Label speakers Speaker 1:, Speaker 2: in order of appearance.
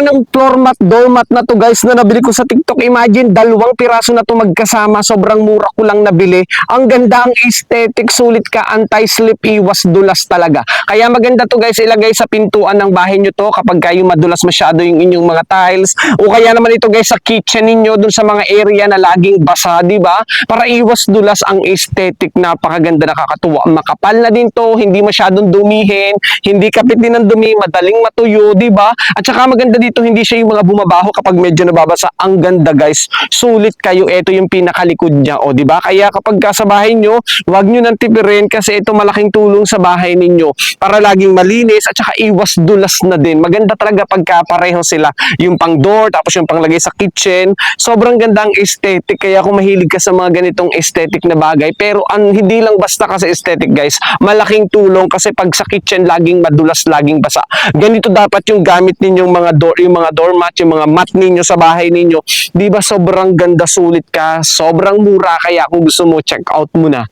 Speaker 1: ganda ng floor mat, doormat na to guys na nabili ko sa TikTok. Imagine, 2 piraso na to magkasama. Sobrang mura ko lang nabili. Ang ganda, ang aesthetic, sulit ka, anti-slip, iwas dulas talaga. Kaya maganda to guys, ilagay sa pintuan ng bahay nyo to kapag kayo madulas masyado yung inyong mga tiles. O kaya naman ito guys sa kitchen ninyo, dun sa mga area na laging basa, di ba? Para iwas dulas, ang aesthetic, napakaganda, nakakatuwa. Makapal na din to, hindi masyadong dumihin, hindi kapit din ng dumi, madaling matuyo, di ba? At saka maganda dito, hindi siya yung mga bumabaho kapag medyo nababasa. Ang ganda guys, sulit kayo. Ito yung pinakalikod niya, o di ba? Kaya kapag sa bahay nyo, wag nyo nang tipirin kasi ito malaking tulong sa bahay ninyo para laging malinis at saka iwas dulas na din. Maganda talaga pagka pareho sila. Yung pang door, tapos yung panglagay sa kitchen. Sobrang ganda ang aesthetic. Kaya kung mahilig ka sa mga ganitong aesthetic na bagay, pero hindi lang basta kasi aesthetic guys, malaking tulong kasi pag sa kitchen laging madulas, laging basa. Ganito dapat yung gamit ninyong mga door, yung mga doormat, yung mga mat ninyo sa bahay ninyo. Di ba sobrang ganda, sulit ka, sobrang mura, kaya kung gusto mo check out mo na.